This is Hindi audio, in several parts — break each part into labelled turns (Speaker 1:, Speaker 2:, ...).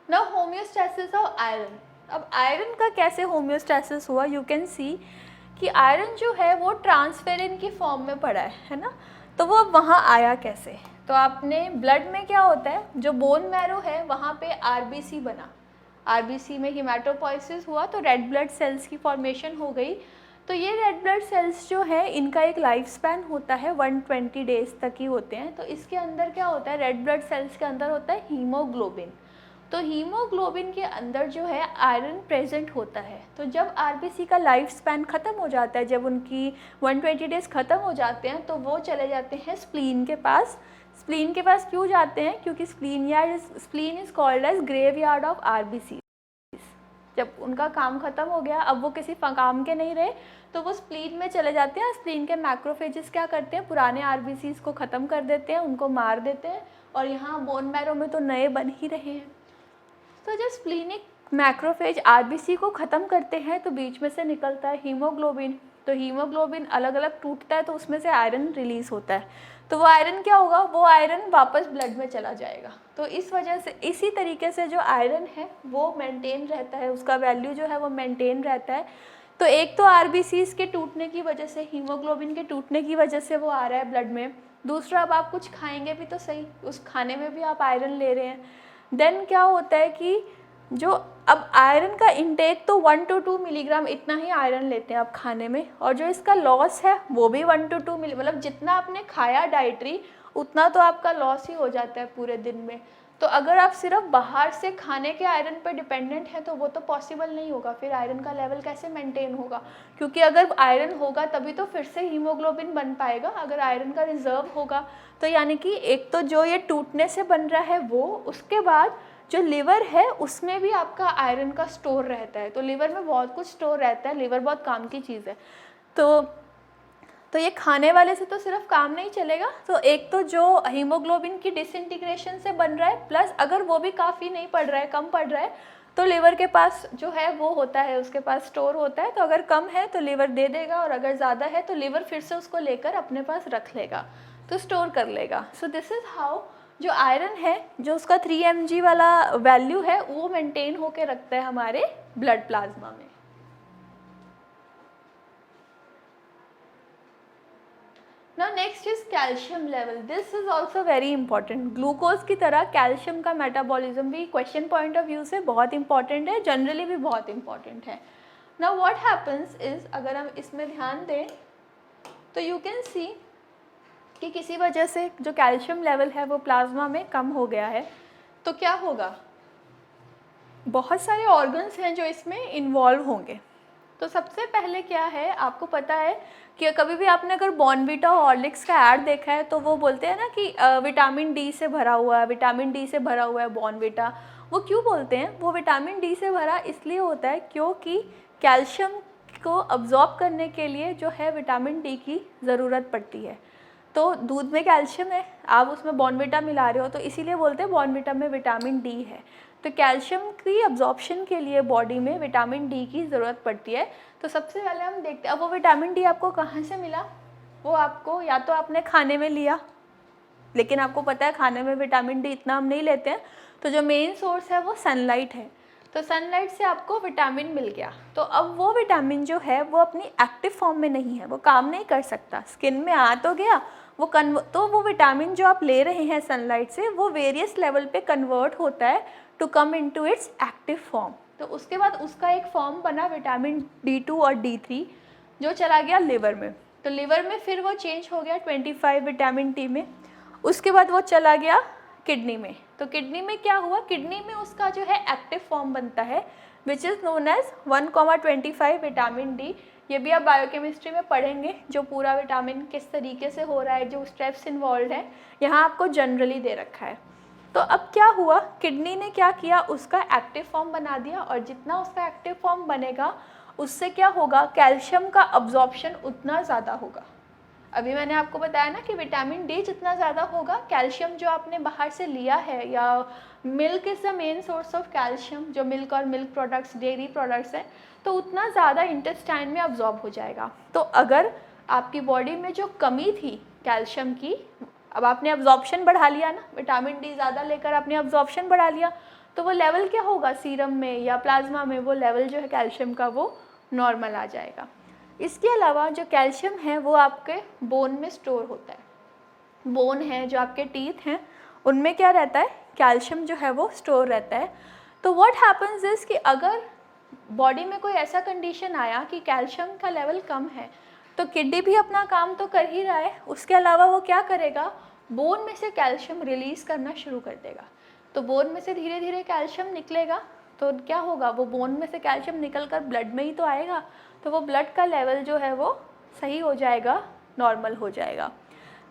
Speaker 1: Now homeostasis of iron. अब आयरन का कैसे होम्योस्टैसिस हुआ, यू कैन सी कि आयरन जो है वो ट्रांसफेरिन की फॉर्म में पड़ा है ना, तो वो वहाँ आया कैसे। तो आपने ब्लड में क्या होता है, जो बोन मैरो है वहाँ पे आरबीसी बना, आरबीसी में हिमेटोपोइसिस हुआ तो रेड ब्लड सेल्स की फॉर्मेशन हो गई। तो ये रेड ब्लड सेल्स जो है इनका एक लाइफ स्पैन होता है 120 डेज तक ही होते हैं। तो इसके अंदर क्या होता है, रेड ब्लड सेल्स के अंदर होता है हीमोग्लोबिन। तो हीमोग्लोबिन के अंदर जो है आयरन प्रेजेंट होता है। तो जब आरबीसी का लाइफ स्पैन ख़त्म हो जाता है, जब उनकी 120 डेज ख़त्म हो जाते हैं, तो वो चले जाते हैं स्प्लीन के पास। स्प्लीन के पास क्यों जाते हैं, क्योंकि spleen is called as graveyard of RBC. जब उनका काम ख़त्म हो गया, अब वो किसी काम के नहीं रहे, तो वो स्प्लीन में चले जाते हैं। स्प्लीन के मैक्रोफेजेस क्या करते हैं, पुराने आरबीसीज को ख़त्म कर देते हैं, उनको मार देते हैं, और यहाँ बोन मैरो में तो नए बन ही रहे हैं। तो जब स्प्लीनिक मैक्रोफेज आरबीसी को ख़त्म करते हैं तो बीच में से निकलता है हीमोग्लोबिन। तो हीमोग्लोबिन अलग अलग टूटता है तो उसमें से आयरन रिलीज़ होता है। तो वो आयरन क्या होगा, वो आयरन वापस ब्लड में चला जाएगा। तो इस वजह से, इसी तरीके से जो आयरन है वो मेंटेन रहता है, उसका वैल्यू जो है वो मेंटेन रहता है। तो एक तो आरबीसीज के टूटने की वजह से, हीमोग्लोबिन के टूटने की वजह से वो आ रहा है ब्लड में। दूसरा, अब आप कुछ खाएंगे भी तो सही, उस खाने में भी आप आयरन ले रहे हैं। देन क्या होता है कि जो अब आयरन का इंटेक तो 1 to 2 मिलीग्राम इतना ही आयरन लेते हैं आप खाने में, और जो इसका लॉस है वो भी 1 to 2 मतलब जितना आपने खाया डाइटरी उतना तो आपका लॉस ही हो जाता है पूरे दिन में। तो अगर आप सिर्फ बाहर से खाने के आयरन पर डिपेंडेंट हैं तो वो तो पॉसिबल नहीं होगा, फिर आयरन का लेवल कैसे मेंटेन होगा, क्योंकि अगर आयरन होगा तभी तो फिर से हीमोग्लोबिन बन पाएगा। अगर आयरन का रिजर्व होगा तो यानी कि एक तो जो ये टूटने से बन रहा है वो, उसके बाद जो लिवर है उसमें भी आपका आयरन का स्टोर रहता है। तो लिवर में बहुत कुछ स्टोर रहता है, लिवर बहुत काम की चीज़ है। तो ये खाने वाले से तो सिर्फ काम नहीं चलेगा। तो एक तो जो हीमोग्लोबिन की डिसइंटीग्रेशन से बन रहा है, प्लस अगर वो भी काफ़ी नहीं पड़ रहा है, कम पड़ रहा है, तो लिवर के पास जो है वो होता है, उसके पास स्टोर होता है। तो अगर कम है तो लिवर दे देगा, और अगर ज़्यादा है तो लिवर फिर से उसको लेकर अपने पास रख लेगा, तो स्टोर कर लेगा। सो दिस इज़ हाउ जो आयरन है, जो उसका 3 mg वाला वैल्यू है, वो मेंटेन होके रखता है हमारे ब्लड प्लाज्मा में। Now next is calcium level. This is also very important. Glucose की तरह कैल्शियम का मेटाबॉलिज्म भी क्वेश्चन पॉइंट ऑफ व्यू से बहुत इंपॉर्टेंट है, जनरली भी बहुत इंपॉर्टेंट है। Now what happens is, अगर हम इसमें ध्यान दें तो यू कैन सी कि किसी वजह से जो कैल्शियम लेवल है वो प्लाज्मा में कम हो गया है, तो क्या होगा, बहुत सारे ऑर्गन्स हैं जो इसमें इन्वॉल्व होंगे। तो सबसे पहले क्या है, आपको पता है कि कभी भी आपने अगर बॉर्नवीटा हॉर्लिक्स का ऐड देखा है तो वो बोलते हैं ना कि विटामिन डी से भरा हुआ है, विटामिन डी से भरा हुआ है बॉर्नवीटा। वो क्यों बोलते हैं, वो विटामिन डी से भरा इसलिए होता है क्योंकि कैल्शियम को अब्जॉर्ब करने के लिए जो है विटामिन डी की ज़रूरत पड़ती है। तो दूध में कैल्शियम है, आप उसमें बॉर्नवीटा मिला रहे हो, तो इसीलिए बोलते हैं बॉर्नवीटा में विटामिन डी है। तो कैल्शियम की अब्जॉर्प्शन के लिए बॉडी में विटामिन डी की ज़रूरत पड़ती है। तो सबसे पहले हम देखते हैं, अब वो विटामिन डी आपको कहाँ से मिला, वो आपको या तो आपने खाने में लिया, लेकिन आपको पता है खाने में विटामिन डी इतना हम नहीं लेते हैं, तो जो मेन सोर्स है वो सनलाइट है। तो सनलाइट से आपको विटामिन मिल गया। तो अब वो विटामिन जो है वो अपनी एक्टिव फॉर्म में नहीं है, वो काम नहीं कर सकता, स्किन में आ तो गया तो वो विटामिन जो आप ले रहे हैं सनलाइट से, वो वेरियस लेवल पे कन्वर्ट होता है to come into its active form. तो उसके बाद उसका एक फॉर्म बना विटामिन D2 और D3, जो चला गया लिवर में। तो लिवर में फिर वो चेंज हो गया 25 विटामिन टी में। उसके बाद वो चला गया किडनी में। तो किडनी में क्या हुआ, किडनी में उसका जो है एक्टिव फॉर्म बनता है which is known as 1,25 vitamin D. ये भी आप बायोकेमिस्ट्री में पढ़ेंगे, जो पूरा विटामिन किस तरीके से हो रहा है, जो स्टेप्स इन्वॉल्व हैं, यहाँ आपको जनरली दे रखा है। तो अब क्या हुआ, किडनी ने क्या किया, उसका एक्टिव फॉर्म बना दिया, और जितना उसका एक्टिव फॉर्म बनेगा उससे क्या होगा, कैल्शियम का अब्जॉर्प्शन उतना ज़्यादा होगा। अभी मैंने आपको बताया ना कि विटामिन डी जितना ज़्यादा होगा, कैल्शियम जो आपने बाहर से लिया है, या milk is the main source of calcium, जो मिल्क और मिल्क प्रोडक्ट्स, डेयरी प्रोडक्ट्स हैं, तो उतना ज़्यादा इंटेस्टाइन में अब्जॉर्ब हो जाएगा। तो अगर आपकी बॉडी में जो कमी थी कैल्शियम की, अब आपने अब्जॉर्प्शन बढ़ा लिया ना, विटामिन डी ज़्यादा लेकर आपने अब्जॉर्प्शन बढ़ा लिया, तो वो लेवल क्या होगा सीरम में या प्लाज्मा में, वो लेवल जो है कैल्शियम का वो नॉर्मल आ जाएगा। इसके अलावा जो कैल्शियम है वो आपके बोन में स्टोर होता है। बोन है जो आपके टीथ हैं उनमें क्या रहता है, कैल्शियम जो है वो स्टोर रहता है। तो व्हाट हैपन्स इज कि अगर बॉडी में कोई ऐसा कंडीशन आया कि कैल्शियम का लेवल कम है, तो किडनी भी अपना काम तो कर ही रहा है, उसके अलावा वो क्या करेगा, बोन में से कैल्शियम रिलीज़ करना शुरू कर देगा। तो बोन में से धीरे धीरे कैल्शियम निकलेगा, तो क्या होगा, वो बोन में से कैल्शियम निकल कर ब्लड में ही तो आएगा, तो वो ब्लड का लेवल जो है वो सही हो जाएगा, नॉर्मल हो जाएगा।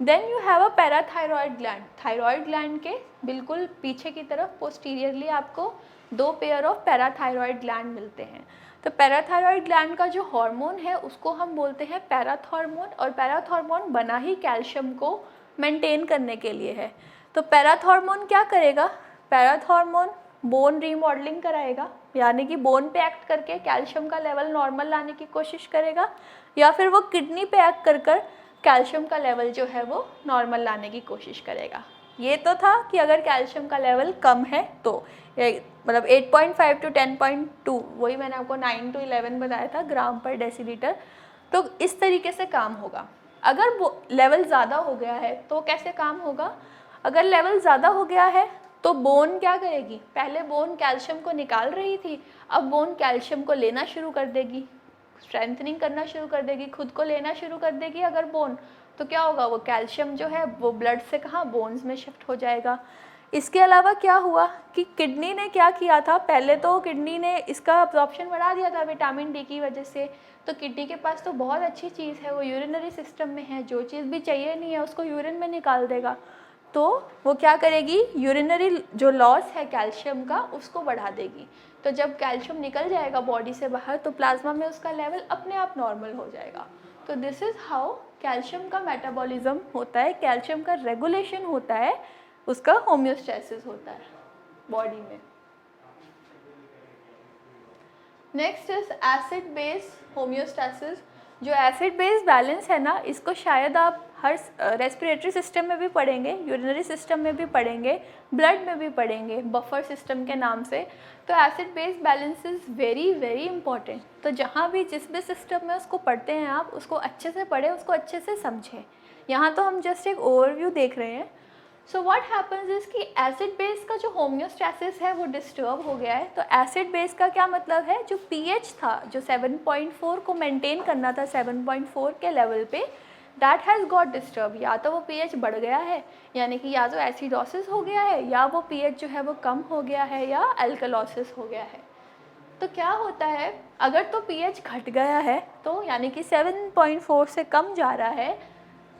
Speaker 1: Then you have a parathyroid gland. Thyroid gland के बिल्कुल पीछे की तरफ पोस्टीरियरली आपको 2 पेयर ऑफ पैराथायरॉयड ग्लैंड मिलते हैं। तो पैराथायरॉयड ग्लैंड का जो हार्मोन है उसको हम बोलते हैं पैराथॉर्मोन, और पैराथॉर्मोन बना ही कैल्शियम को मेंटेन करने के लिए है। तो पैराथॉर्मोन क्या करेगा, पैराथॉर्मोन बोन रीमॉडलिंग कराएगा, यानी कि बोन पे एक्ट करके कैल्शियम का लेवल नॉर्मल लाने की कोशिश करेगा, या फिर वो किडनी पे एक्ट कर कर कैल्शियम का लेवल जो है वो नॉर्मल लाने की कोशिश करेगा। ये तो था कि अगर कैल्शियम का लेवल कम है तो मतलब 8.5 to 10.2, वही मैंने आपको 9 to 11 बताया था ग्राम पर डेसीलीटर। तो इस तरीके से काम होगा। अगर वो लेवल ज़्यादा हो गया है तो कैसे काम होगा, अगर लेवल ज़्यादा हो गया है तो बोन क्या करेगी, पहले बोन कैल्शियम को निकाल रही थी, अब बोन कैल्शियम को लेना शुरू कर देगी, स्ट्रेंथनिंग करना शुरू कर देगी, खुद को लेना शुरू कर देगी। अगर बोन, तो क्या होगा, वो कैल्शियम जो है वो ब्लड से कहाँ, बोन्स में शिफ्ट हो जाएगा। इसके अलावा क्या हुआ कि किडनी ने क्या किया था, पहले तो किडनी ने इसका अब्जॉर्प्शन बढ़ा दिया था विटामिन डी की वजह से। तो किडनी के पास तो बहुत अच्छी चीज़ है, वो यूरिनरी सिस्टम में है, जो चीज़ भी चाहिए नहीं है उसको यूरिन में निकाल देगा। तो वो क्या करेगी, यूरिनरी जो लॉस है कैल्शियम का उसको बढ़ा देगी। तो जब कैल्शियम निकल जाएगा बॉडी से बाहर तो प्लाज्मा में उसका लेवल अपने आप नॉर्मल हो जाएगा। तो दिस इज़ हाउ कैल्शियम का मेटाबॉलिज्म होता है, कैल्शियम का रेगुलेशन होता है, उसका होम्योस्टैसिस होता है बॉडी में। Next is acid base homeostasis. जो एसिड बेस बैलेंस है ना, इसको शायद आप हर रेस्पिरेटरी सिस्टम में भी पढ़ेंगे, यूरिनरी सिस्टम में भी पढ़ेंगे, ब्लड में भी पढ़ेंगे, बफर सिस्टम के नाम से। तो acid base balance is very very important. तो जहाँ भी जिस भी सिस्टम में उसको पढ़ते हैं आप, उसको अच्छे से पढ़ें, उसको अच्छे से समझें। यहाँ तो हम जस्ट एक ओवरव्यू देख रहे हैं। सो व्हाट हैपन्स इज कि एसिड बेस का जो होम्योस्टैसिस है वो डिस्टर्ब हो गया है। तो एसिड बेस का क्या मतलब है, जो पीएच था जो 7.4 को मेंटेन करना था 7.4 के लेवल पे, दैट हैज़ गॉट डिस्टर्ब। या तो वो पीएच बढ़ गया है, यानी कि या तो एसिडोसिस हो गया है, या वो पीएच जो है वो कम हो गया है, या अल्कलोसिस हो गया है। तो क्या होता है, अगर तो पीएच घट गया है तो यानी कि 7.4 से कम जा रहा है,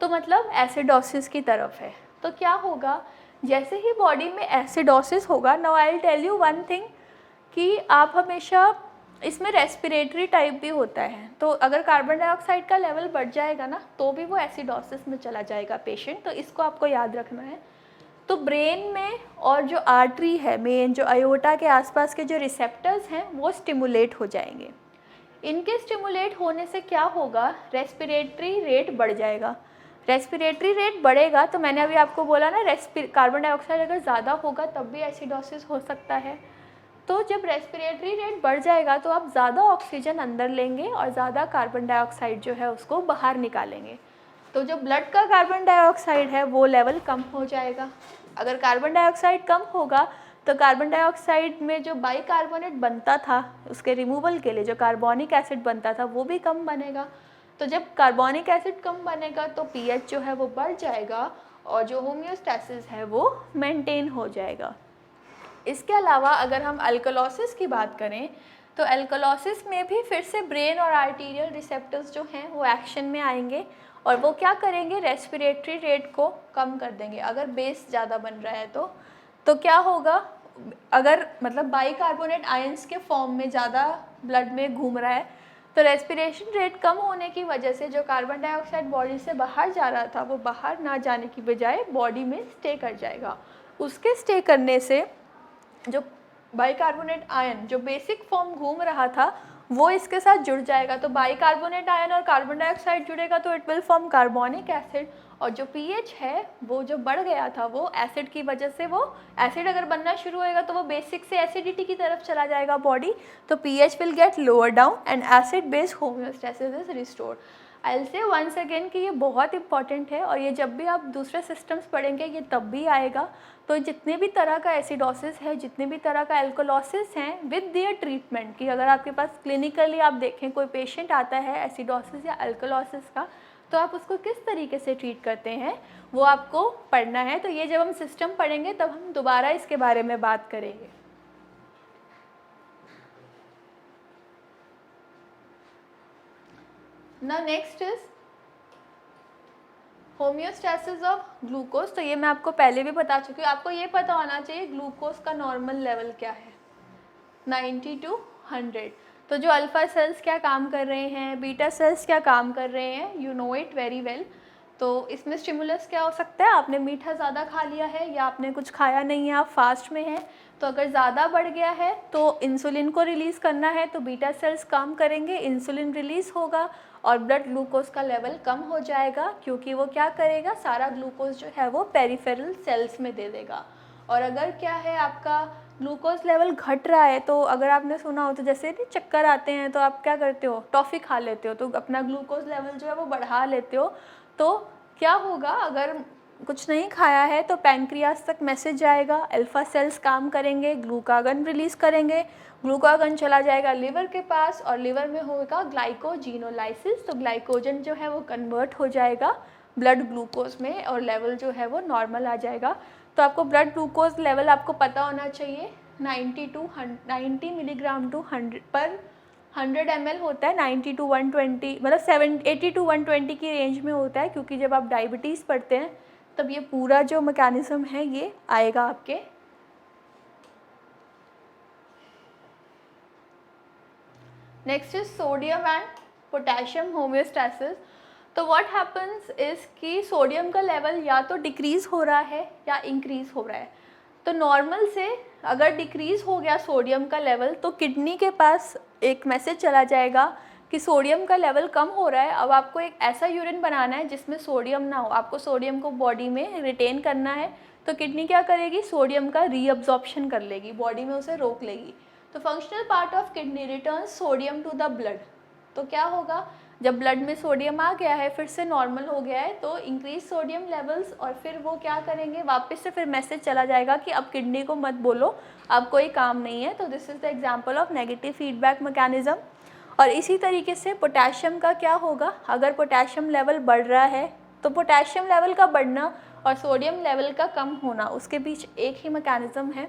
Speaker 1: तो मतलब एसिडोसिस की तरफ है। तो क्या होगा, जैसे ही बॉडी में एसिडोसिस होगा, now I will tell you one thing कि आप हमेशा इसमें रेस्पिरेटरी टाइप भी होता है। तो अगर कार्बन डाइऑक्साइड का लेवल बढ़ जाएगा ना, तो भी वो एसिडोसिस में चला जाएगा पेशेंट। तो इसको आपको याद रखना है। तो ब्रेन में और जो आर्टरी है मेन, जो अयोटा के आसपास के जो रिसेप्टर्स हैं वो स्टिमुलेट हो जाएंगे। इनके स्टिमुलेट होने से क्या होगा, रेस्पिरेटरी रेट बढ़ जाएगा। रेस्पिरेटरी रेट बढ़ेगा तो मैंने अभी आपको बोला ना, कार्बन डाइऑक्साइड अगर ज़्यादा होगा तब भी एसिडोसिस हो सकता है। तो जब रेस्पिरेटरी रेट बढ़ जाएगा तो आप ज़्यादा ऑक्सीजन अंदर लेंगे और ज़्यादा कार्बन डाइऑक्साइड जो है उसको बाहर निकालेंगे। तो जो ब्लड का कार्बन डाइऑक्साइड है वो लेवल कम हो जाएगा। अगर कार्बन डाइऑक्साइड कम होगा तो कार्बन डाइऑक्साइड में जो बाइकार्बोनेट बनता था उसके रिमूवल के लिए जो कार्बोनिक एसिड बनता था वो भी कम बनेगा। तो जब कार्बोनिक एसिड कम बनेगा तो पीएच जो है वो बढ़ जाएगा और जो होम्योस्टैसिस है वो मेंटेन हो जाएगा। इसके अलावा अगर हम अल्कलोसिस की बात करें तो अल्कलोसिस में भी फिर से ब्रेन और आर्टीरियल रिसेप्टर्स जो हैं वो एक्शन में आएंगे और वो क्या करेंगे, रेस्पिरेटरी रेट को कम कर देंगे। अगर बेस ज़्यादा बन रहा है तो क्या होगा, अगर मतलब बाइकार्बोनेट आयंस के फॉर्म में ज़्यादा ब्लड में घूम रहा है तो रेस्पिरेशन रेट कम होने की वजह से जो कार्बन डाइऑक्साइड बॉडी से बाहर जा रहा था वो बाहर ना जाने की बजाय बॉडी में स्टे कर जाएगा। उसके स्टे करने से जो बाइकार्बोनेट आयन जो बेसिक फॉर्म घूम रहा था वो इसके साथ जुड़ जाएगा। तो बाइकार्बोनेट आयन और कार्बन डाइऑक्साइड जुड़ेगा तो it will form carbonic acid और जो pH है वो जो बढ़ गया था वो एसिड की वजह से, वो एसिड अगर बनना शुरू होएगा तो वो बेसिक से एसिडिटी की तरफ चला जाएगा बॉडी, तो pH will get lower down and acid base homeostasis is restored. I will say once again कि ये बहुत इंपॉर्टेंट है और ये जब भी आप दूसरे सिस्टम्स पढ़ेंगे ये तब भी आएगा। तो जितने भी तरह का एसिडोसिस है, जितने भी तरह का एल्कोलोसिस हैं विद देयर ट्रीटमेंट, कि अगर आपके पास क्लिनिकली आप देखें कोई पेशेंट आता है एसिडोसिस या एल्कोलोसिस का, तो आप उसको किस तरीके से ट्रीट करते हैं वो आपको पढ़ना है। तो ये जब हम सिस्टम पढ़ेंगे तब हम दोबारा इसके बारे में बात करेंगे। ना next is homeostasis of glucose. तो ये मैं आपको पहले भी बता चुकी हूँ, आपको ये पता होना चाहिए ग्लूकोज का नॉर्मल लेवल क्या है, 90 to 100। तो जो अल्फ़ा सेल्स क्या काम कर रहे हैं, बीटा सेल्स क्या काम कर रहे हैं, you know it very well. तो इसमें स्टिमुलस क्या हो सकता है, आपने मीठा ज़्यादा खा लिया है या आपने कुछ खाया नहीं है, आप फास्ट में हैं, तो अगर ज़्यादा बढ़ गया है तो इंसुलिन को रिलीज़ करना है, तो बीटा सेल्स काम करेंगे, इंसुलिन रिलीज़ होगा और ब्लड ग्लूकोज का लेवल कम हो जाएगा, क्योंकि वो क्या करेगा, सारा ग्लूकोज जो है वो पेरिफेरल सेल्स में दे देगा। और अगर क्या है आपका ग्लूकोज लेवल घट रहा है, तो अगर आपने सुना हो तो जैसे नहीं चक्कर आते हैं तो आप क्या करते हो, टॉफ़ी खा लेते हो, तो अपना ग्लूकोज लेवल जो है वो बढ़ा लेते हो। तो क्या होगा, अगर कुछ नहीं खाया है तो पैंक्रियाज तक मैसेज जाएगा, अल्फ़ा सेल्स काम करेंगे, ग्लूकागन रिलीज़ करेंगे, ग्लूकागन चला जाएगा लिवर के पास और लिवर में होगा ग्लाइकोजिनोलाइसिस, तो ग्लाइकोजन जो है वो कन्वर्ट हो जाएगा ब्लड ग्लूकोज में और लेवल जो है वो नॉर्मल आ जाएगा। तो आपको ब्लड ग्लूकोज लेवल आपको पता होना चाहिए 90 मिलीग्राम टू 100 पर 100 ml होता है, 90 to 120 मतलब 80 to 120 की रेंज में होता है, क्योंकि जब आप डायबिटीज़ पढ़ते हैं तब ये पूरा जो मैकेनिज्म है ये आएगा आपके। Next is sodium and potassium homeostasis. तो व्हाट हैपन्स इज़ कि सोडियम का लेवल या तो डिक्रीज़ हो रहा है या इंक्रीज़ हो रहा है। तो नॉर्मल से अगर डिक्रीज़ हो गया सोडियम का लेवल तो किडनी के पास एक मैसेज चला जाएगा कि सोडियम का लेवल कम हो रहा है, अब आपको एक ऐसा यूरिन बनाना है जिसमें सोडियम ना हो, आपको सोडियम को बॉडी में रिटेन करना है। तो किडनी क्या करेगी, सोडियम का रीअब्जॉर्प्शन कर लेगी, बॉडी में उसे रोक लेगी। तो functional part of kidney returns sodium to the blood. तो क्या होगा, जब ब्लड में सोडियम आ गया है, फिर से नॉर्मल हो गया है, तो इंक्रीज सोडियम लेवल्स, और फिर वो क्या करेंगे, वापस से फिर मैसेज चला जाएगा कि अब किडनी को मत बोलो, अब कोई काम नहीं है। तो this is the example of negative feedback mechanism. और इसी तरीके से पोटेशियम का क्या होगा, अगर पोटेशियम लेवल बढ़ रहा है तो पोटेशियम लेवल का बढ़ना और सोडियम लेवल का कम होना, उसके बीच एक ही मैकेनिज्म है।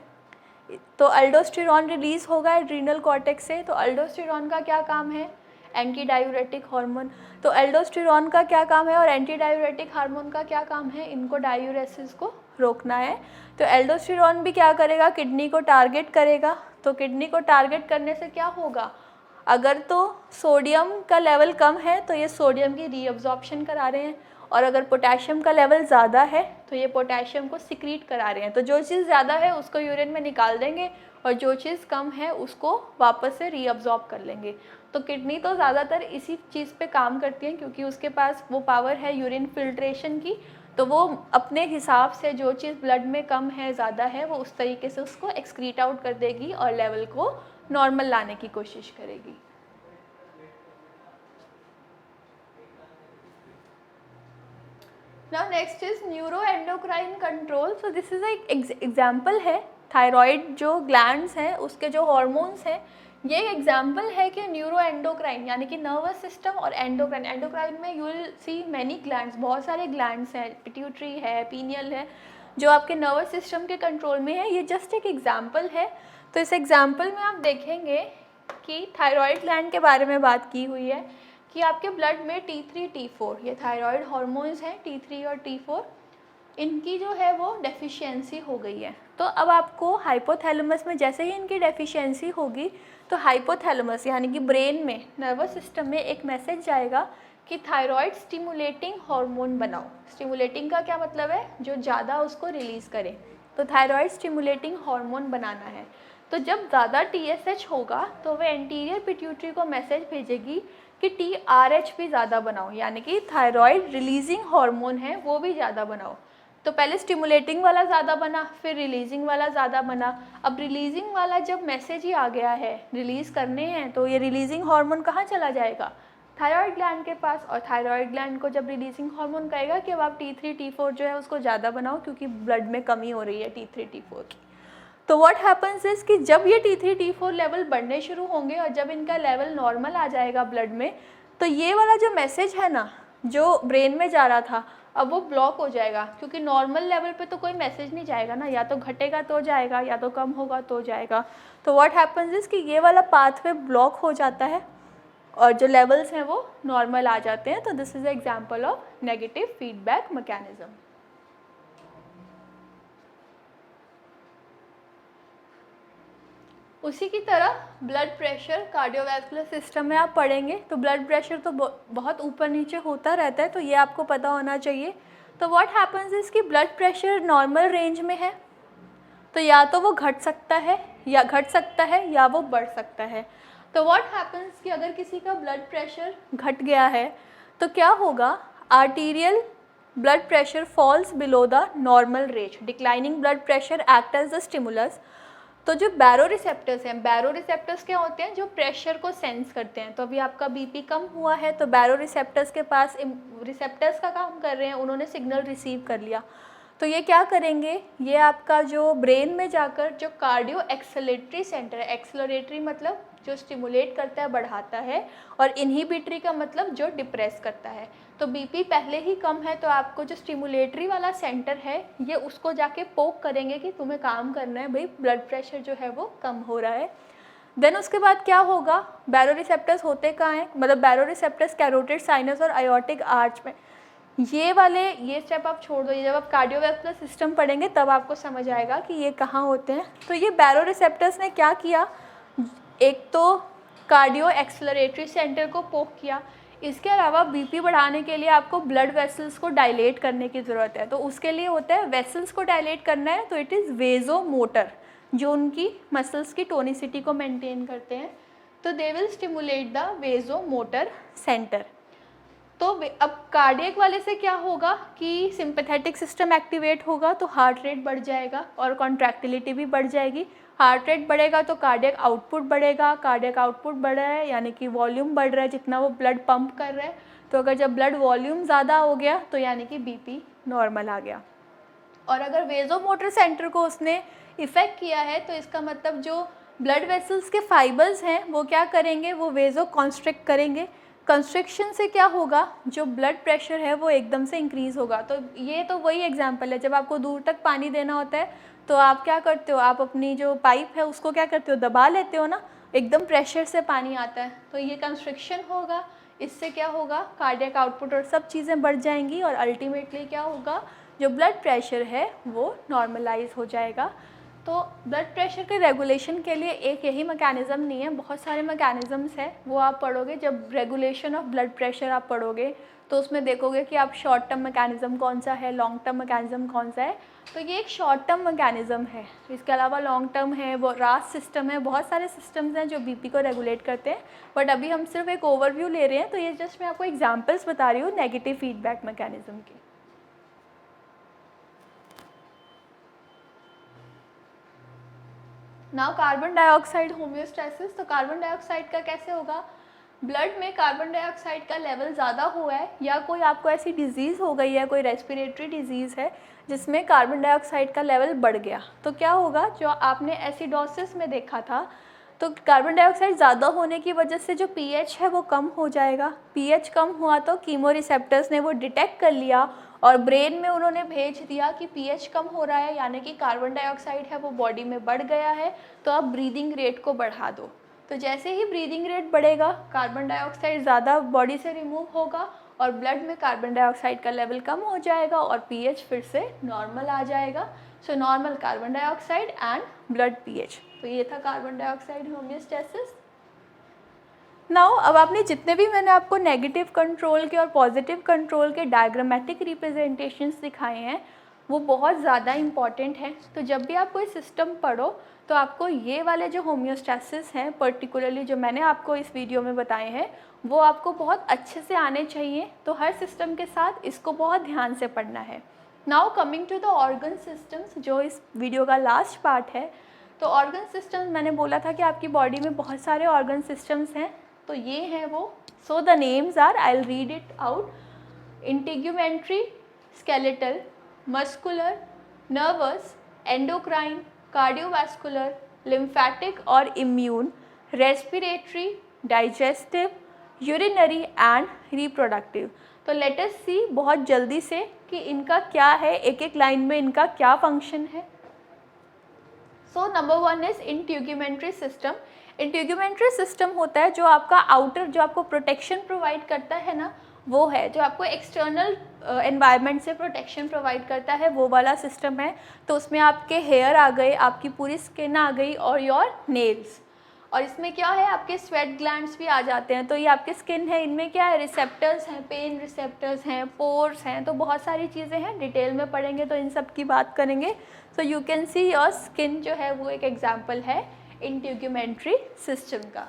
Speaker 1: तो अल्डोस्टेरॉन रिलीज़ होगा एड्रीनल कॉर्टेक्स से। तो अल्डोस्टेरॉन का क्या काम है, एंटी डायूरेटिक हार्मोन। तो एल्डोस्टेरॉन का क्या काम है और एंटी डायूरेटिक हार्मोन का क्या काम है, इनको डायूरेसिस को रोकना है। तो एल्डोस्टेरॉन भी क्या करेगा, किडनी को टारगेट करेगा। तो किडनी को टारगेट करने से क्या होगा, अगर तो सोडियम का लेवल कम है तो ये सोडियम की रीअब्जॉर्प्शन करा रहे हैं, और अगर पोटेशियम का लेवल ज़्यादा है तो ये पोटेशियम को सिक्रीट करा रहे हैं। तो जो चीज़ ज़्यादा है उसको यूरिन में निकाल देंगे और जो चीज़ कम है उसको वापस से रीअब्जॉर्ब कर लेंगे। तो किडनी तो ज़्यादातर इसी चीज़ पे काम करती है, क्योंकि उसके पास वो पावर है यूरिन फिल्ट्रेशन की। तो वो अपने हिसाब से जो चीज़ ब्लड में कम है, ज़्यादा है, वो उस तरीके से उसको एक्सक्रीट आउट कर देगी और लेवल को नॉर्मल लाने की कोशिश करेगी। Now next is neuroendocrine control. So this is एक एग्जाम्पल है, थायराइड जो ग्लैंड्स हैं उसके जो हॉर्मोन्स हैं, ये एग्जाम्पल है कि न्यूरोएंडोक्राइन यानी कि नर्वस सिस्टम और एंडोक्राइन। एंडोक्राइन में you will see many glands, बहुत सारे ग्लैंड्स हैं, पिट्यूटरी है, पीनियल है, जो आपके नर्वस सिस्टम के कंट्रोल में है। ये जस्ट एक एग्जाम्पल है। तो इस एग्जाम्पल में आप देखेंगे कि थायराइड ग्लैंड के बारे में बात की हुई है कि आपके ब्लड में T3 T4 ये थायराइड हार्मोन्स हैं, T3 और T4, इनकी जो है वो डेफिशिएंसी हो गई है। तो अब आपको हाइपोथैलेमस में जैसे ही इनकी डेफिशिएंसी होगी तो हाइपोथैलेमस यानी कि ब्रेन में, नर्वस सिस्टम में एक मैसेज जाएगा कि थायराइड स्टिमुलेटिंग हार्मोन बनाओ। स्टिमुलेटिंग का क्या मतलब है, जो ज़्यादा उसको रिलीज़ करे। तो थायराइड स्टिमुलेटिंग हार्मोन बनाना है। तो जब ज़्यादा TSH होगा तो वह एंटीरियर पिट्यूटरी को मैसेज भेजेगी कि TRH भी ज़्यादा बनाओ, यानी कि थायराइड रिलीजिंग हार्मोन है वो भी ज़्यादा बनाओ। तो पहले स्टिमुलेटिंग वाला ज़्यादा बना, फिर रिलीजिंग वाला ज़्यादा बना। अब रिलीजिंग वाला जब मैसेज ही आ गया है रिलीज़ करने हैं, तो ये रिलीजिंग हार्मोन कहाँ चला जाएगा? थायराइड ग्लैंड के पास। और थायराइड ग्लैंड को जब रिलीजिंग हार्मोन कहेगा कि अब आप T3 T4 जो है उसको ज़्यादा बनाओ क्योंकि ब्लड में कमी हो रही है T3 T4 की। तो व्हाट हैपन्स इज़ कि जब ये T3 T4 लेवल बढ़ने शुरू होंगे और जब इनका लेवल नॉर्मल आ जाएगा ब्लड में, तो ये वाला जो मैसेज है ना जो ब्रेन में जा रहा था अब वो ब्लॉक हो जाएगा, क्योंकि नॉर्मल लेवल पे तो कोई मैसेज नहीं जाएगा ना, या तो घटेगा तो जाएगा या तो कम होगा तो जाएगा। तो व्हाट हैपन्स इज़ कि ये वाला पाथवे ब्लॉक हो जाता है और जो लेवल्स हैं वो नॉर्मल आ जाते हैं। तो this is example of negative feedback mechanism. उसी की तरह ब्लड प्रेशर कार्डियोवैस्कुलर सिस्टम में आप पढ़ेंगे तो ब्लड प्रेशर तो बहुत ऊपर नीचे होता रहता है, तो ये आपको पता होना चाहिए। तो व्हाट हैपन्स इज़ कि ब्लड प्रेशर नॉर्मल रेंज में है तो या तो वो घट सकता है या वो बढ़ सकता है। तो व्हाट हैपन्स कि अगर किसी का ब्लड प्रेशर घट गया है तो क्या होगा? Arterial blood pressure falls below the normal range. Declining blood pressure act as the stimulus. तो जो बैरो रिसेप्टर्स हैं, बैरो रिसेप्टर्स क्या होते हैं? जो प्रेशर को सेंस करते हैं। तो अभी आपका बीपी कम हुआ है तो बैरो रिसेप्टर्स के पास रिसेप्टर्स का काम कर रहे हैं, उन्होंने सिग्नल रिसीव कर लिया। तो ये क्या करेंगे? ये आपका जो ब्रेन में जाकर जो कार्डियो एक्सेलेटरी सेंटर है, एक्सेलरेटरी मतलब जो स्टिमुलेट करता है बढ़ाता है, और इनहिबिटरी का मतलब जो डिप्रेस करता है। तो बीपी पहले ही कम है तो आपको जो स्टिमुलेटरी वाला सेंटर है ये उसको जाके पोक करेंगे कि तुम्हें काम करना है भाई, ब्लड प्रेशर जो है वो कम हो रहा है। देन उसके बाद क्या होगा? बैरो रिसेप्टर्स होते कहाँ हैं? मतलब बैरो रिसेप्टर्स कैरोटिड साइनस और आयोटिक आर्च में। ये स्टेप आप छोड़ दो, ये जब आप कार्डियोवैस्कुलर सिस्टम पढ़ेंगे तब आपको समझ आएगा कि ये कहाँ होते हैं। तो ये बैरो रिसेप्टर्स ने क्या किया? एक तो कार्डियो एक्सेलरेटरी सेंटर को पोक किया, इसके अलावा बीपी बढ़ाने के लिए आपको ब्लड वेसल्स को डायलेट करने की ज़रूरत है। तो उसके लिए होता है वेसल्स को डायलेट करना है तो इट इज़ वेजोमोटर, जो उनकी मसल्स की टोनिसिटी को मेंटेन करते हैं। तो they will stimulate the vasomotor centre. तो अब कार्डियक वाले से क्या होगा कि सिंपैथेटिक सिस्टम एक्टिवेट होगा तो हार्ट रेट बढ़ जाएगा और कॉन्ट्रैक्टिलिटी भी बढ़ जाएगी। हार्ट रेट बढ़ेगा तो कार्डियक आउटपुट बढ़ेगा, कार्डियक आउटपुट बढ़ रहा है यानी कि वॉल्यूम बढ़ रहा है जितना वो ब्लड पंप कर रहा है। तो अगर जब ब्लड वॉल्यूम ज़्यादा हो गया तो यानी कि बीपी नॉर्मल आ गया। और अगर वेजोमोटर सेंटर को उसने इफ़ेक्ट किया है तो इसका मतलब जो ब्लड वेसल्स के फाइबर्स हैं वो क्या करेंगे? वो वेजो कॉन्स्ट्रिक्ट करेंगे। कंस्ट्रिक्शन से क्या होगा? जो ब्लड प्रेशर है वो एकदम से इंक्रीज़ होगा। तो ये तो वही एग्जांपल है, जब आपको दूर तक पानी देना होता है तो आप क्या करते हो? आप अपनी जो पाइप है उसको क्या करते हो? दबा लेते हो ना, एकदम प्रेशर से पानी आता है। तो ये कंस्ट्रिक्शन होगा, इससे क्या होगा? कार्डियक आउटपुट और सब चीज़ें बढ़ जाएंगी और अल्टीमेटली क्या होगा? जो ब्लड प्रेशर है वो नॉर्मलाइज हो जाएगा। तो ब्लड प्रेशर के रेगुलेशन के लिए एक यही मैकेनिज़्म नहीं है, बहुत सारे मैकेनिज़म्स हैं, वो आप पढ़ोगे। जब रेगुलेशन ऑफ ब्लड प्रेशर आप पढ़ोगे तो उसमें देखोगे कि आप शॉर्ट टर्म मैकेनिज़्म कौन सा है, लॉन्ग टर्म मैकेनिज़्म कौन सा है। तो ये एक शॉर्ट टर्म मैकेनिज़्म है, इसके अलावा लॉन्ग टर्म है, वो रास सिस्टम है, बहुत सारे सिस्टम्स हैं जो बीपी को रेगुलेट करते हैं। बट अभी हम सिर्फ एक ओवरव्यू ले रहे हैं, तो ये जस्ट मैं आपको एग्जाम्पल्स बता रही हूँ नेगेटिव फीडबैक मैकेनिज़्म की। Now carbon dioxide homeostasis. तो कार्बन डाइऑक्साइड का कैसे होगा? ब्लड में कार्बन डाइऑक्साइड का लेवल ज़्यादा हुआ है या कोई आपको ऐसी डिजीज़ हो गई है, कोई रेस्पिरेटरी डिजीज़ है जिसमें कार्बन डाइऑक्साइड का लेवल बढ़ गया, तो क्या होगा? जो आपने एसिडोसिस में देखा था, तो कार्बन डाइऑक्साइड ज़्यादा होने की वजह से जो पीएच है वो कम हो जाएगा। पीएच कम हुआ तो कीमो रिसेप्टर्स ने वो डिटेक्ट कर लिया और ब्रेन में उन्होंने भेज दिया कि पीएच कम हो रहा है, यानी कि कार्बन डाइऑक्साइड है वो बॉडी में बढ़ गया है, तो अब ब्रीदिंग रेट को बढ़ा दो। तो जैसे ही ब्रीदिंग रेट बढ़ेगा कार्बन डाइऑक्साइड ज़्यादा बॉडी से रिमूव होगा और ब्लड में कार्बन डाइऑक्साइड का लेवल कम हो जाएगा और पीएच फिर से नॉर्मल आ जाएगा। So normal carbon dioxide and blood pH. तो ये था कार्बन डाइऑक्साइड होम्योस्टैसिस। नाउ अब आपने जितने भी मैंने आपको नेगेटिव कंट्रोल के और पॉजिटिव कंट्रोल के डायग्रामेटिक रिप्रेजेंटेशंस दिखाए हैं वो बहुत ज़्यादा इम्पॉर्टेंट हैं। तो जब भी आप कोई सिस्टम पढ़ो तो आपको ये वाले जो होम्योस्टैसिस हैं पर्टिकुलरली जो मैंने आपको इस वीडियो में बताए हैं वो आपको बहुत अच्छे से आने चाहिए। तो हर सिस्टम के साथ इसको बहुत ध्यान से पढ़ना है। Now coming to the organ systems, जो इस वीडियो का लास्ट पार्ट है। तो ऑर्गन सिस्टम्स मैंने बोला था कि आपकी बॉडी में बहुत सारे ऑर्गन सिस्टम्स हैं, तो ये हैं वो। So the names are, I will read it out. Integumentary, skeletal, muscular, nervous, endocrine, cardiovascular, lymphatic और immune, respiratory, digestive, urinary and reproductive. तो लेट अस सी बहुत जल्दी से कि इनका क्या है, एक एक लाइन में इनका क्या फंक्शन है। So number 1 is integumentary system. Integumentary system होता है जो आपका आउटर, जो आपको प्रोटेक्शन प्रोवाइड करता है ना, वो है जो आपको एक्सटर्नल एनवायरनमेंट से प्रोटेक्शन प्रोवाइड करता है, वो वाला सिस्टम है। तो उसमें आपके हेयर आ गए, आपकी पूरी स्किन आ गई और योर नेल्स। और इसमें क्या है, आपके स्वेट ग्लैंड्स भी आ जाते हैं। तो ये आपकी स्किन है, इनमें क्या है, रिसेप्टर्स हैं, पेन रिसेप्टर्स हैं, पोर्स हैं, तो बहुत सारी चीज़ें हैं। डिटेल में पढ़ेंगे तो इन सब की बात करेंगे। So you can see your skin जो है वो एक एग्जाम्पल है इंटीग्यूमेंट्री सिस्टम का।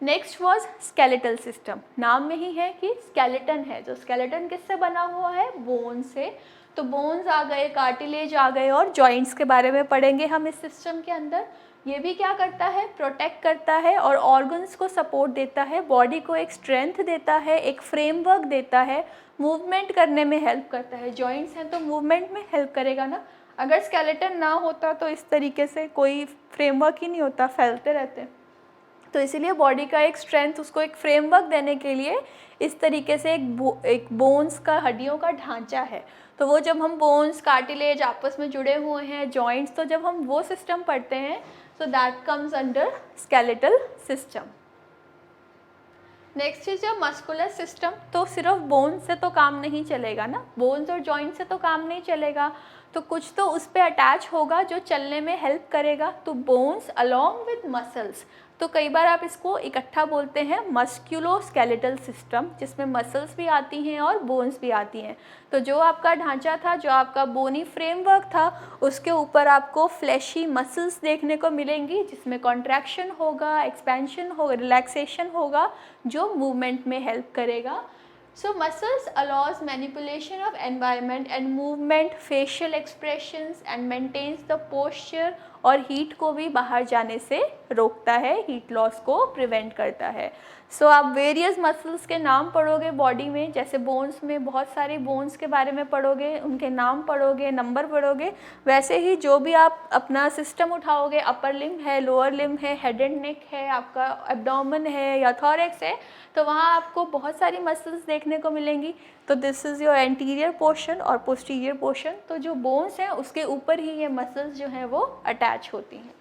Speaker 1: Next was skeletal system. नाम में ही है कि स्केलेटन है। जो स्केलेटन किससे बना हुआ है, बोन से। तो बोन्स आ गए, कार्टिलेज आ गए और जॉइंट्स के बारे में पढ़ेंगे हम इस सिस्टम के अंदर। ये भी क्या करता है, प्रोटेक्ट करता है और ऑर्गन्स को सपोर्ट देता है, बॉडी को एक स्ट्रेंथ देता है, एक फ्रेमवर्क देता है, मूवमेंट करने में हेल्प करता है। जॉइंट्स हैं तो मूवमेंट में हेल्प करेगा ना। अगर स्केलेटन ना होता तो इस तरीके से कोई फ्रेमवर्क ही नहीं होता, फैलते रहते। तो इसीलिए बॉडी का एक स्ट्रेंथ, उसको एक फ्रेमवर्क देने के लिए इस तरीके से एक बोन्स का, हड्डियों का ढांचा है। तो वो जब हम बोन्स, कार्टिलेज आपस में जुड़े हुए हैं, जॉइंट्स, तो जब हम वो सिस्टम पढ़ते हैं so that comes under skeletal system. Next is your muscular system. तो सिर्फ बोन से तो काम नहीं चलेगा ना, बोन्स और जॉइंट से तो काम नहीं चलेगा, तो कुछ तो उस पर अटैच होगा जो चलने में हेल्प करेगा। तो बोन्स अलॉन्ग विद मसल्स, तो कई बार आप इसको इकट्ठा बोलते हैं मस्क्यूलोस्केलेटल सिस्टम, जिसमें मसल्स भी आती हैं और बोन्स भी आती हैं। तो जो आपका ढांचा था, जो आपका बोनी फ्रेमवर्क था, उसके ऊपर आपको फ्लैशी मसल्स देखने को मिलेंगी, जिसमें कॉन्ट्रैक्शन होगा, एक्सपेंशन होगा, रिलैक्सेशन होगा, जो मूवमेंट में हेल्प करेगा। So muscles allows manipulation of environment and movement, facial expressions and maintains the posture, और हीट को भी बाहर जाने से रोकता है, हीट लॉस को प्रिवेंट करता है। सो आप वेरियस मसल्स के नाम पढ़ोगे बॉडी में, जैसे बोन्स में बहुत सारे बोन्स के बारे में पढ़ोगे, उनके नाम पढ़ोगे, नंबर पढ़ोगे, वैसे ही जो भी आप अपना सिस्टम उठाओगे, अपर लिम्ब है, लोअर लिम्ब है, हेड एंड नेक है, आपका एब्डोमेन है या थॉरेक्स है, तो वहाँ आपको बहुत सारी मसल्स देखने को मिलेंगी। तो this is your anterior portion और पोस्टीरियर पोर्शन। तो जो बोन्स हैं उसके ऊपर ही ये मसल्स जो हैं वो अटैच होती हैं।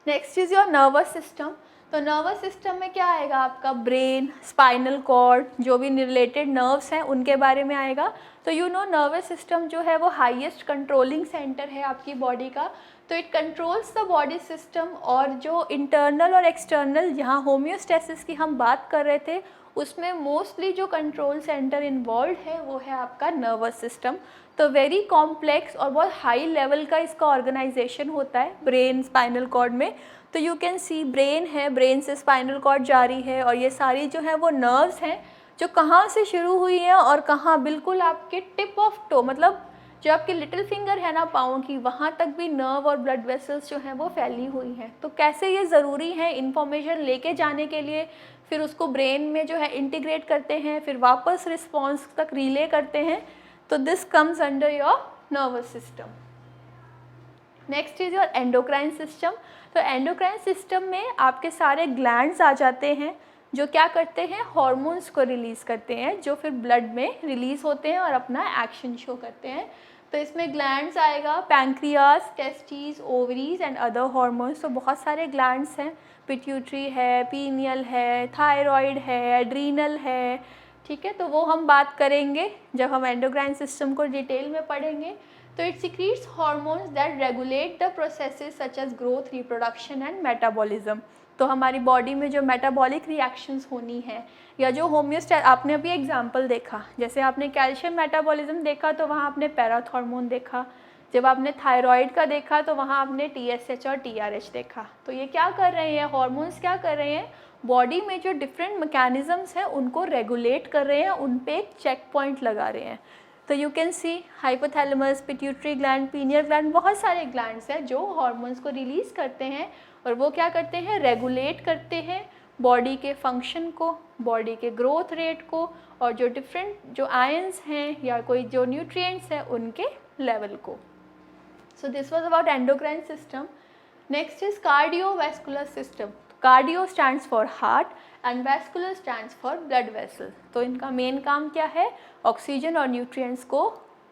Speaker 1: Next is your nervous system. तो नर्वस सिस्टम में क्या आएगा, आपका ब्रेन, स्पाइनल कॉर्ड, जो भी रिलेटेड नर्व्स हैं उनके बारे में आएगा। तो यू नो नर्वस सिस्टम जो है वो हाईएस्ट कंट्रोलिंग सेंटर है आपकी बॉडी का। तो it controls the body system, और जो इंटरनल और एक्सटर्नल, यहाँ होम्योस्टेसिस की हम बात कर रहे थे, उसमें मोस्टली जो कंट्रोल सेंटर इन्वॉल्व है वो है आपका नर्वस सिस्टम। तो वेरी कॉम्प्लेक्स और बहुत हाई लेवल का इसका ऑर्गेनाइजेशन होता है ब्रेन, स्पाइनल कॉर्ड में। तो यू कैन सी ब्रेन है, ब्रेन से स्पाइनल कॉर्ड जारी है, और ये सारी जो है वो नर्व्स हैं जो कहाँ से शुरू हुई हैं और कहाँ, बिल्कुल आपके टिप ऑफ टो, मतलब जो आपके लिटिल फिंगर है ना पाँव की, वहाँ तक भी नर्व और ब्लड वेसल्स जो हैं वो फैली हुई हैं। तो कैसे ये ज़रूरी है इन्फॉर्मेशन लेके जाने के लिए, फिर उसको ब्रेन में जो है इंटीग्रेट करते हैं, फिर वापस रिस्पॉन्स तक रिले करते हैं। तो this comes under your nervous system. Next is your endocrine system. तो एंडोक्राइन सिस्टम में आपके सारे ग्लैंड्स आ जाते हैं जो क्या करते हैं, हार्मोन्स को रिलीज़ करते हैं, जो फिर ब्लड में रिलीज़ होते हैं और अपना एक्शन शो करते हैं। तो इसमें ग्लैंड्स आएगा, pancreas, testis, ovaries and other hormones. तो बहुत सारे ग्लैंड्स हैं, पिट्यूटरी है, पीनियल है, थायराइड है, एड्रीनल है, ठीक है। तो वो हम बात करेंगे जब हम एंडोक्राइन सिस्टम को डिटेल में पढ़ेंगे। तो it secretes hormones that regulate the processes such as growth, reproduction and metabolism. तो हमारी बॉडी में जो मेटाबॉलिक रिएक्शंस होनी है, या जो होम्योस्टैट, आपने अभी एग्जांपल देखा, जैसे आपने कैल्शियम मेटाबॉलिज्म देखा तो वहाँ आपने पैराथॉर्मोन देखा, जब आपने थायराइड का देखा तो वहाँ आपने TSH और TRH देखा। तो ये क्या कर रहे हैं, हार्मोन्स क्या कर रहे हैं, बॉडी में जो डिफरेंट मैकेनिज्म्स हैं उनको रेगुलेट कर रहे हैं, उन पे एक चेक पॉइंट लगा रहे हैं। तो you can see hypothalamus, pituitary gland, pineal gland, बहुत सारे ग्लैंड्स हैं जो हार्मोन्स को रिलीज़ करते हैं और वो क्या करते हैं, रेगुलेट करते हैं बॉडी के फंक्शन को, बॉडी के ग्रोथ रेट को, और जो डिफरेंट जो आयंस हैं या कोई जो न्यूट्रिएंट्स हैं उनके लेवल को। सो this was about endocrine system. Next is cardiovascular system. Cardio stands for heart and vascular stands for blood vessel. तो इनका मेन काम क्या है, ऑक्सीजन और न्यूट्रिएंट्स को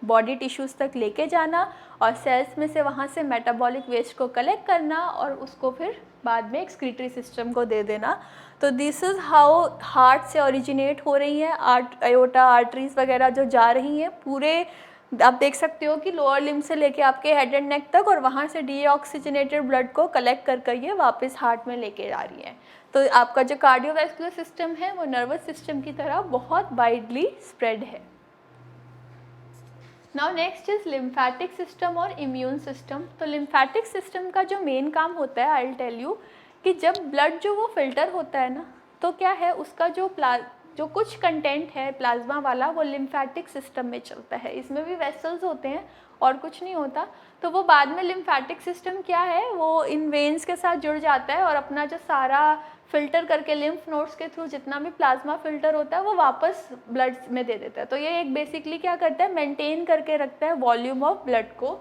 Speaker 1: बॉडी टिश्यूज़ तक लेके जाना और सेल्स में से वहाँ से मेटाबॉलिक वेस्ट को कलेक्ट करना और उसको फिर बाद में एक्सक्रीटरी सिस्टम को दे देना। तो दिस इज़ हाउ हार्ट से ओरिजिनेट हो रही हैं आयोटा आर्टरीज वगैरह जो जा रही हैं पूरे, आप देख सकते हो कि लोअर लिम्ब से लेके आपके हेड एंड नेक तक, और वहाँ से डीऑक्सीजनेटेड ब्लड को कलेक्ट कर ये वापस हार्ट में लेके जा रही है। तो आपका जो कार्डियोवैस्कुलर सिस्टम है वो नर्वस सिस्टम की तरह बहुत वाइडली स्प्रेड है। Now next is lymphatic system और इम्यून सिस्टम। तो लिम्फेटिक सिस्टम का जो मेन काम होता है, आई विल टेल यू, कि जब ब्लड जो वो फिल्टर होता है ना, तो क्या है उसका जो कुछ कंटेंट है प्लाज्मा वाला वो लिम्फेटिक सिस्टम में चलता है। इसमें भी वेसल्स होते हैं और कुछ नहीं होता। तो वो बाद में लिम्फेटिक सिस्टम क्या है, वो इन वेन्स के साथ जुड़ जाता है और अपना जो सारा फिल्टर करके लिम्फ नोड्स के थ्रू जितना भी प्लाज्मा फिल्टर होता है वो वापस ब्लड में दे देता है। तो ये एक बेसिकली क्या करता है, मेंटेन करके रखता है वॉल्यूम ऑफ ब्लड को।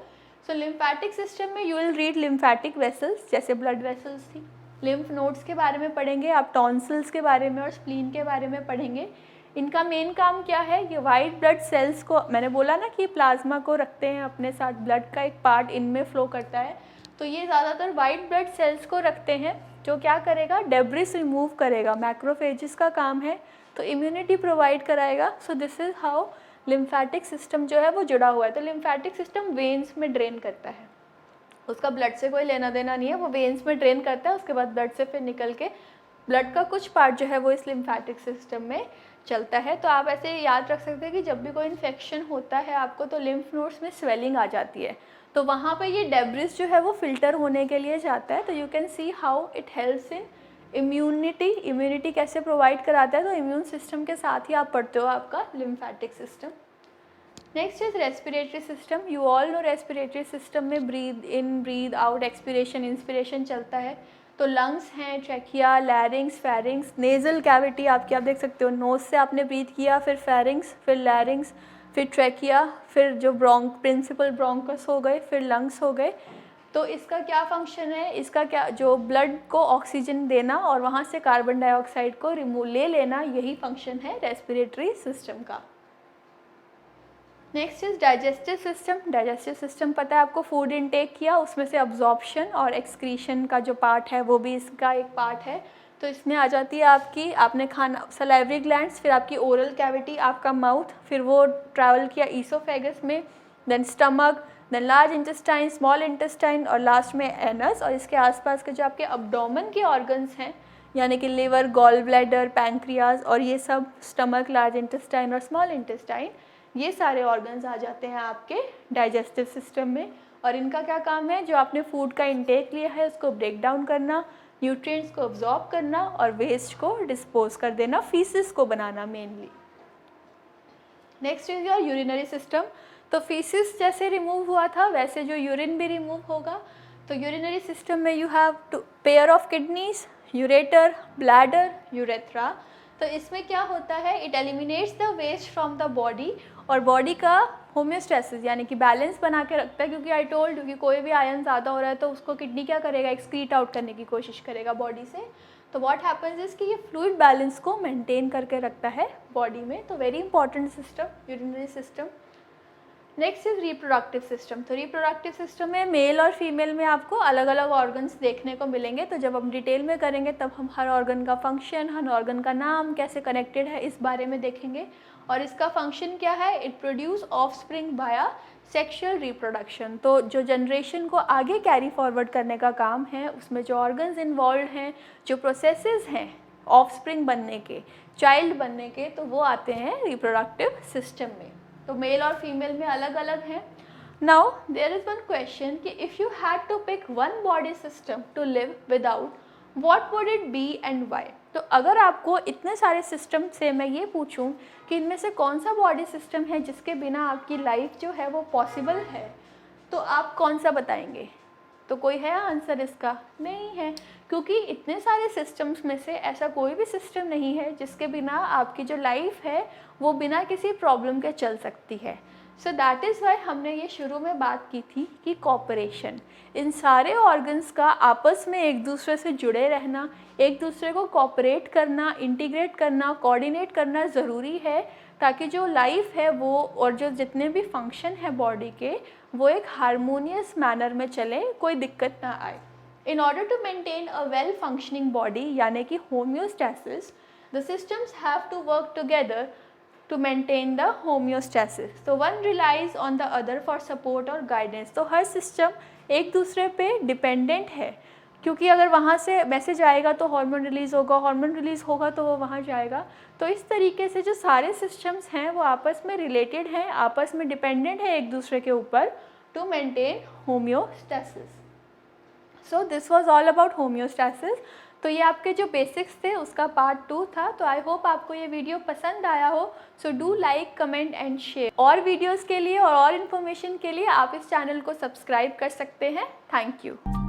Speaker 1: सो लिम्फेटिक सिस्टम में you will read lymphatic vessels, जैसे ब्लड वेसल्स थी। लिम्फ नोड्स के बारे में पढ़ेंगे आप, टॉन्सिल्स के बारे में और स्प्लीन के बारे में पढ़ेंगे। इनका मेन काम क्या है, ये वाइट ब्लड सेल्स को, मैंने बोला ना कि प्लाज्मा को रखते हैं अपने साथ, ब्लड का एक पार्ट इनमें फ्लो करता है, तो ये ज़्यादातर वाइट ब्लड सेल्स को रखते हैं जो क्या करेगा, डेब्रिस रिमूव करेगा, मैक्रोफेजिस का काम है, तो इम्यूनिटी प्रोवाइड कराएगा। So this is how lymphatic system जो है वो जुड़ा हुआ है। तो लिम्फेटिक सिस्टम वेन्स में ड्रेन करता है, उसका ब्लड से कोई लेना देना नहीं है, वो वेन्स में ड्रेन करता है, उसके बाद ब्लड से फिर निकल के ब्लड का कुछ पार्ट जो है वो इस लिम्फेटिक सिस्टम में चलता है। तो आप ऐसे याद रख सकते हैं कि जब भी कोई इन्फेक्शन होता है आपको, तो लिम्फ नोड्स में स्वेलिंग आ जाती है, तो वहाँ पे ये डेब्रिस जो है वो फिल्टर होने के लिए जाता है। तो you can see how it helps in immunity कैसे प्रोवाइड कराता है, तो इम्यून सिस्टम के साथ ही आप पढ़ते हो आपका lymphatic system. Next is respiratory system. You all know respiratory system में breathe in, breathe out, expiration, inspiration चलता है। तो लंग्स हैं, trachea, larynx, pharynx, nasal cavity आपकी, आप देख सकते हो नोज से आपने ब्रीथ किया, फिर फेरिंग्स, फिर लैरिंग्स, फिर ट्रैकिया, फिर जो प्रिंसिपल ब्रोंकस हो गए, फिर लंग्स हो गए। तो इसका क्या फंक्शन है, इसका क्या, जो ब्लड को ऑक्सीजन देना और वहाँ से कार्बन डाइऑक्साइड को ले लेना, यही फंक्शन है रेस्पिरेटरी सिस्टम का। Next is digestive system. Digestive system पता है आपको, फूड इनटेक किया, उसमें से अब्जॉर्प्शन और एक्सक्रीशन का जो पार्ट है वो भी इसका एक पार्ट है। तो इसमें आ जाती है आपकी, आपने खाना, सलाइवरी ग्लैंड्स, फिर आपकी ओरल कैविटी, आपका माउथ, फिर वो ट्रैवल किया ईसोफेगस में, then stomach, then large intestine, small intestine और लास्ट में एनस। और इसके आसपास के जो आपके अब्डोमेन के ऑर्गन्स हैं, यानी कि लिवर, गॉल ब्लैडर, पैंक्रियाज और ये सब, स्टमक, लार्ज इंटेस्टाइन और स्मॉल इंटेस्टाइन, ये सारे ऑर्गन्स आ जाते हैं आपके डाइजेस्टिव सिस्टम में। और इनका क्या काम है, जो आपने फूड का इंटेक लिया है उसको ब्रेक डाउन करना, न्यूट्रिएंट्स को अब्जॉर्ब करना और वेस्ट को डिस्पोज कर देना, फीसिस को बनाना mainly. Next is your urinary system. तो फीसिस जैसे रिमूव हुआ था वैसे जो यूरिन भी रिमूव होगा। तो यूरिनरी सिस्टम में you have pair of kidneys, ureter, bladder, urethra. तो इसमें क्या होता है, it eliminates the waste from the body और बॉडी का होम्योस्टेसिस यानी कि बैलेंस बना के रखता है, क्योंकि आई टोल्ड यू कि कोई भी आयरन ज़्यादा हो रहा है तो उसको किडनी क्या करेगा, एक्सक्रीट आउट करने की कोशिश करेगा बॉडी से। तो व्हाट हैपेंस इज कि ये फ्लूइड बैलेंस को मेंटेन करके रखता है बॉडी में। तो very important system urinary system. Next is reproductive system. तो रिप्रोडक्टिव सिस्टम में मेल और फीमेल में आपको अलग अलग ऑर्गन्स देखने को मिलेंगे। तो जब हम डिटेल में करेंगे तब हम हर ऑर्गन का फंक्शन, हर ऑर्गन का नाम कैसे कनेक्टेड है इस बारे में देखेंगे। और इसका फंक्शन क्या है, इट प्रोड्यूस ऑफस्प्रिंग बाया सेक्शुअल रिप्रोडक्शन। तो जो जनरेशन को आगे कैरी फॉरवर्ड करने का काम है उसमें जो ऑर्गन्स इन्वॉल्व हैं, जो प्रोसेसेस हैं ऑफस्प्रिंग बनने के, चाइल्ड बनने के, तो वो आते हैं रिप्रोडक्टिव सिस्टम में। तो मेल और फीमेल में अलग अलग हैं। Now there is one question कि if you had to pick one body system to live without, what would it be and why? तो अगर आपको इतने सारे सिस्टम से मैं ये पूछूं कि इनमें से कौन सा बॉडी सिस्टम है जिसके बिना आपकी लाइफ जो है वो पॉसिबल है, तो आप कौन सा बताएंगे? तो कोई है आंसर इसका? नहीं है, क्योंकि इतने सारे सिस्टम्स में से ऐसा कोई भी सिस्टम नहीं है जिसके बिना आपकी जो लाइफ है वो बिना किसी प्रॉब्लम के चल सकती है। सो दैट इज़ वाई हमने ये शुरू में बात की थी कि कॉपरेशन, इन सारे ऑर्गन्स का आपस में एक दूसरे से जुड़े रहना, एक दूसरे को कॉपरेट करना, इंटीग्रेट करना, कोऑर्डिनेट करना ज़रूरी है, ताकि जो लाइफ है वो और जो जितने भी फंक्शन है बॉडी के वो एक हारमोनियस मैनर में चले, कोई दिक्कत ना आए। In order to maintain a well functioning body यानी कि homeostasis, the systems have to work together to maintain the homeostasis. So one relies on the other for support और guidance. तो हर सिस्टम एक दूसरे पे डिपेंडेंट है, क्योंकि अगर वहाँ से मैसेज आएगा तो हार्मोन रिलीज़ होगा, हार्मोन रिलीज़ होगा तो वो वहाँ जाएगा। तो इस तरीके से जो सारे सिस्टम्स हैं वो आपस में रिलेटेड हैं, आपस में डिपेंडेंट है एक दूसरे के ऊपर to maintain homeostasis. So this was all about homeostasis. तो ये आपके जो बेसिक्स थे उसका पार्ट 2 था। तो आई होप आपको ये वीडियो पसंद आया हो। So do like, comment and share. और वीडियोस के लिए और इन्फॉर्मेशन के लिए आप इस चैनल को सब्सक्राइब कर सकते हैं। Thank you.